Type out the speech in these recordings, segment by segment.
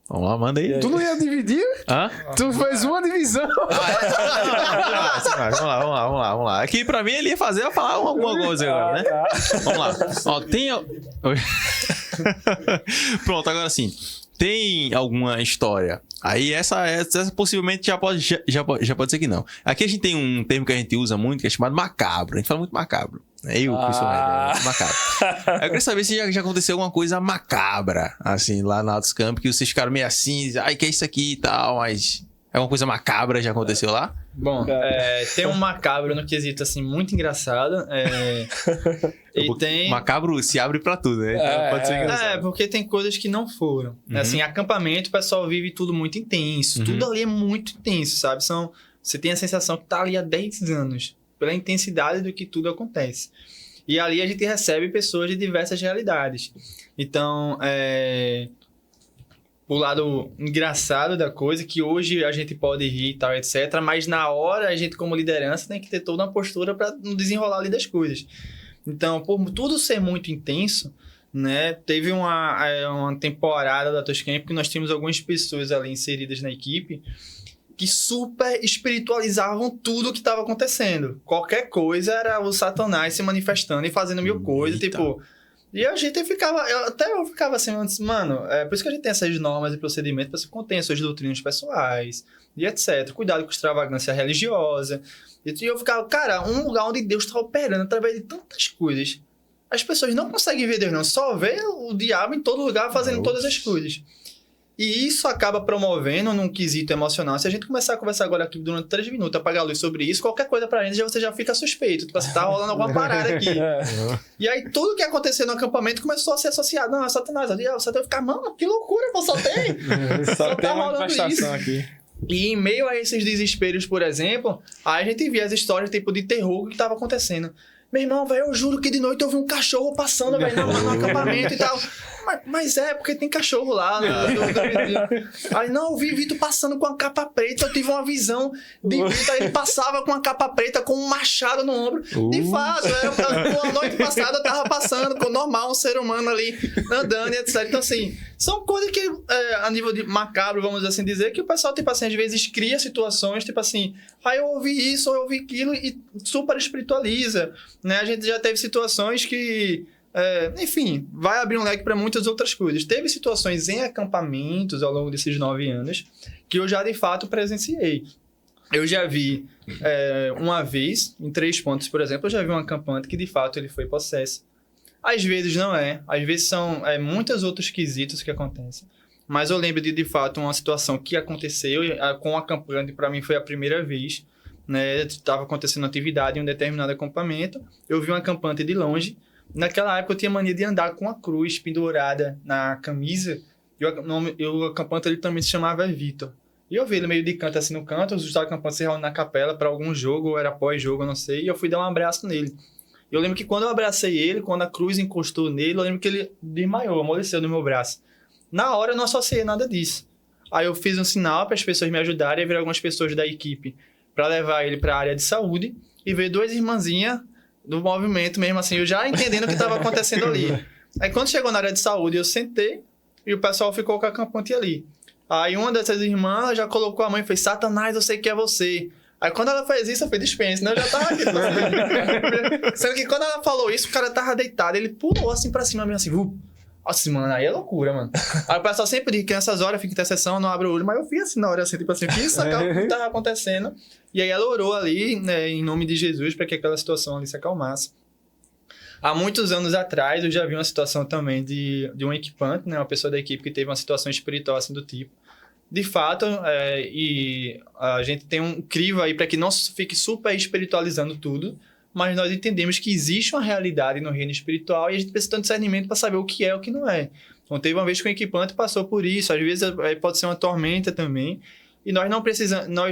Vamos lá, manda aí. Tu não ia dividir? Hã? Tu fez uma divisão. Vamos lá. Aqui pra mim ele ia falar alguma coisa agora, né? Vamos lá. Ó, tem... Pronto, agora sim. Tem alguma história? Aí essa possivelmente já pode ser que não. Aqui a gente tem um termo que a gente usa muito, que é chamado macabro. A gente fala muito macabro. Eu, principalmente, macabro. Eu queria saber se já aconteceu alguma coisa macabra, assim, lá na Altos Campos, que vocês ficaram meio assim, ai, que é isso aqui e tal, mas... Alguma coisa macabra já aconteceu lá? Bom, tem um macabro no quesito, assim, muito engraçado. E tem... Macabro se abre pra tudo, né? Então pode ser engraçado. Porque tem coisas que não foram. Assim, acampamento, o pessoal vive tudo muito intenso. Tudo ali é muito intenso, sabe? Você tem a sensação que tá ali há 10 anos. Pela intensidade do que tudo acontece. E ali a gente recebe pessoas de diversas realidades. Então, o lado engraçado da coisa, que hoje a gente pode rir e tal, etc. Mas na hora, a gente como liderança tem que ter toda uma postura para não desenrolar ali das coisas. Então, por tudo ser muito intenso, né? Teve uma temporada da Toscamp que nós tínhamos algumas pessoas ali inseridas na equipe que super espiritualizavam tudo que estava acontecendo. Qualquer coisa era o Satanás se manifestando e fazendo mil coisas, tipo... E a gente ficava... Eu ficava assim, mano, por isso que a gente tem essas normas e procedimentos para se conter suas doutrinas pessoais e etc. Cuidado com extravagância religiosa. E eu ficava, cara, um lugar onde Deus está operando através de tantas coisas. As pessoas não conseguem ver Deus, não. Só vê o diabo em todo lugar fazendo todas as coisas. E isso acaba promovendo num quesito emocional. Se a gente começar a conversar agora aqui durante 3 minutos, apagar a luz sobre isso, qualquer coisa pra gente, você já fica suspeito. Tipo, você tá rolando alguma parada aqui. E aí, tudo que aconteceu no acampamento começou a ser associado. Não, é Satanás. Ali, você vai ficar, mano, que loucura, pô, só tem. Só tem tá uma rolando manifestação isso. aqui. E em meio a esses desesperos, por exemplo, aí a gente via as histórias tipo de terror que tava acontecendo. Meu irmão, velho, eu juro que de noite eu vi um cachorro passando, velho, no acampamento e tal. Mas porque tem cachorro lá. Aí, não, eu vi Vitor passando com a capa preta, eu tive uma visão de Vitor, ele passava com a capa preta com um machado no ombro. De fato, a noite passada eu tava passando, com normal, um ser humano ali, andando e etc. Então, assim, são coisas que, a nível de macabro, vamos assim dizer, que o pessoal, tipo assim, às vezes cria situações, tipo assim, eu ouvi isso, eu ouvi aquilo, e super espiritualiza, né? A gente já teve situações que... enfim, vai abrir um leque para muitas outras coisas. Teve situações em acampamentos ao longo desses 9 anos que eu já de fato presenciei. Eu já vi uma vez, em 3 pontos, por exemplo, eu já vi um acampante que de fato ele foi possesso. Às vezes não é, às vezes são muitos outros quesitos que acontecem. Mas eu lembro de fato uma situação que aconteceu com o acampante, para mim foi a primeira vez, né? Estava acontecendo atividade em um determinado acampamento, eu vi um acampante de longe. Naquela época eu tinha mania de andar com a cruz pendurada na camisa, e o acampante ele também se chamava Vitor. E eu vi ele meio de canto assim no canto, os acampantes se reúnem na capela para algum jogo, ou era pós-jogo, eu não sei, e eu fui dar um abraço nele. E eu lembro que quando eu abracei ele, quando a cruz encostou nele, eu lembro que ele desmaiou, amoleceu no meu braço. Na hora eu não associei nada disso. Aí eu fiz um sinal para as pessoas me ajudarem, e vir algumas pessoas da equipe para levar ele para a área de saúde, e ver 2 irmãzinhas do movimento mesmo assim, eu já entendendo o que estava acontecendo ali. Aí quando chegou na área de saúde, eu sentei e o pessoal ficou com a acampante ali. Aí uma dessas irmãs já colocou a mãe e fez, Satanás, eu sei que é você. Aí quando ela fez isso, eu falei, dispense, né? Eu já tava aqui. Sendo que quando ela falou isso, o cara tava deitado, ele pulou assim pra cima, mesmo assim, Nossa, mano, aí é loucura, mano. Aí o pessoal sempre diz que nessas horas fica intercessão, não abre o olho, mas eu fiz assim na hora, assim, tipo assim, o que tava acontecendo? E aí ela orou ali, né, em nome de Jesus, para que aquela situação ali se acalmasse. Há muitos anos atrás, eu já vi uma situação também de um equipante, né, uma pessoa da equipe que teve uma situação espiritual assim do tipo. De fato, e a gente tem um crivo aí para que não fique super espiritualizando tudo, mas nós entendemos que existe uma realidade no reino espiritual e a gente precisa ter um discernimento para saber o que é e o que não é. Então, teve uma vez que o equipante passou por isso, às vezes pode ser uma tormenta também, e nós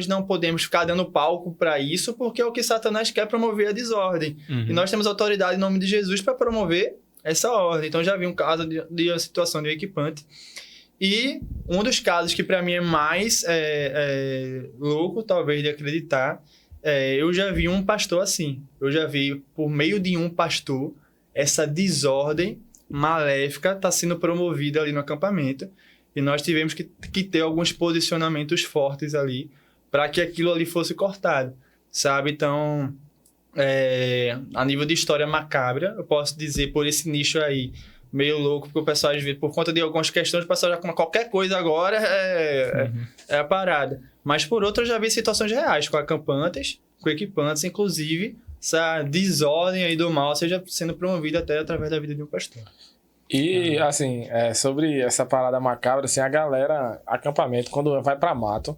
não podemos ficar dando palco para isso, porque é o que Satanás quer promover a desordem. E nós temos autoridade em nome de Jesus para promover essa ordem. Então, já vi um caso de uma situação de um equipante. E um dos casos que para mim é mais louco, talvez, de acreditar, eu já vi um pastor assim. Eu já vi, por meio de um pastor, essa desordem maléfica está sendo promovida ali no acampamento. E nós tivemos que ter alguns posicionamentos fortes ali para que aquilo ali fosse cortado, sabe? Então, a nível de história macabra, eu posso dizer por esse nicho aí, meio louco, porque o pessoal, às vezes, por conta de algumas questões, o pessoal já com qualquer coisa agora é a parada. Mas por outro, eu já vi situações reais com acampantes, com equipantes, inclusive, essa desordem aí do mal seja sendo promovida até através da vida de um pastor. E, assim, sobre essa parada macabra, assim, a galera, acampamento, quando vai pra mato,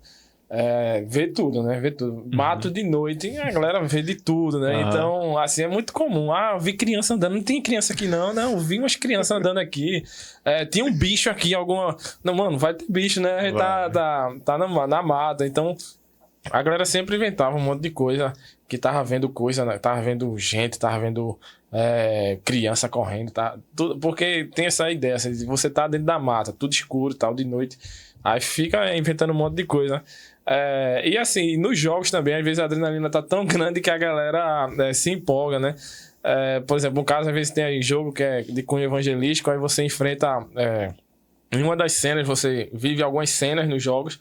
vê tudo, né? Vê tudo. Mato de noite, a galera vê de tudo, né? Então, assim, é muito comum. Eu vi criança andando. Não tem criança aqui, não. Não, vi umas crianças andando aqui. Tinha um bicho aqui, alguma... Não, mano, vai ter bicho, né? A gente tá na mata. Então, a galera sempre inventava um monte de coisa, que tava vendo coisa, né? Tava vendo gente, tava vendo criança correndo, tá? Tudo, porque tem essa ideia, assim, você tá dentro da mata, tudo escuro, tal, de noite. Aí fica inventando um monte de coisa. E assim, nos jogos também, às vezes a adrenalina tá tão grande que a galera se empolga, né? Por exemplo, um caso, às vezes tem aí jogo que é de cunho evangelístico, aí você enfrenta... em uma das cenas, você vive algumas cenas nos jogos,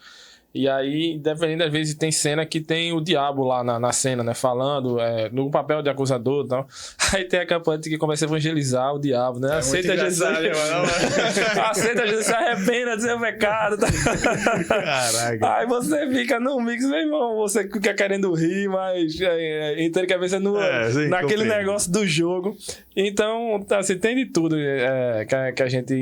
e aí, dependendo, às vezes tem cena que tem o diabo lá na cena, né? Falando, no papel de acusador e tal. Aí tem a acampante que começa a evangelizar o diabo, né? Aceita Jesus. Aceita Jesus, se arrependa do seu pecado. Tá? Caraca. Aí você fica no mix, meu irmão, você fica querendo rir, mas entende que às vezes naquele negócio do jogo. Então, assim, tem de tudo que a gente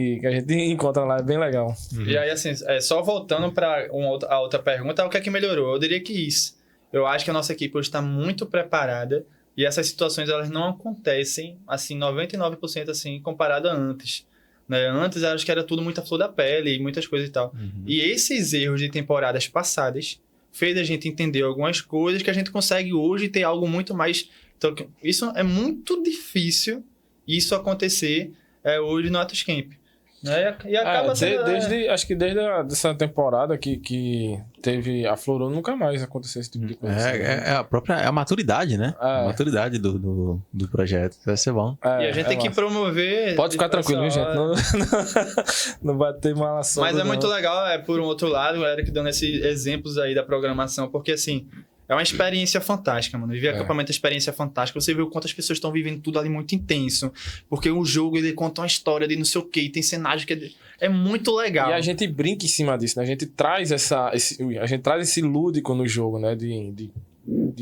encontra lá, é bem legal. E aí, assim, só voltando para a outra pergunta, o que é que melhorou? Eu diria que isso. Eu acho que a nossa equipe hoje está muito preparada e essas situações, elas não acontecem, assim, 99% assim, comparado a antes. Né? Antes, eu acho que era tudo muita flor da pele e muitas coisas e tal. E esses erros de temporadas passadas fez a gente entender algumas coisas que a gente consegue hoje ter algo muito mais... Então, isso é muito difícil, isso acontecer hoje no Atos Camp. Né? E acaba sendo... Acho que desde essa temporada que teve aflorou, nunca mais aconteceu esse tipo de coisa. A maturidade, né? A maturidade do projeto. Vai ser bom. E a gente tem que promover... Pode ficar tranquilo, viu, gente? Não vai ter mal assunto. Mas é muito legal, por um outro lado, galera que dando esses exemplos aí da programação, porque assim... É uma experiência fantástica, mano. Viver acampamento é uma experiência fantástica. Você vê o quanto as pessoas estão vivendo tudo ali muito intenso. Porque o jogo, ele conta uma história de não sei o quê. Tem cenário que é muito legal. E a gente brinca em cima disso, né? A gente traz esse lúdico no jogo, né? De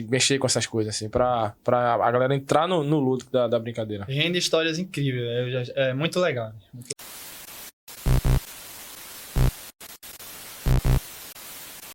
mexer com essas coisas, assim. Pra a galera entrar no lúdico da brincadeira. Rende histórias incríveis. É muito legal.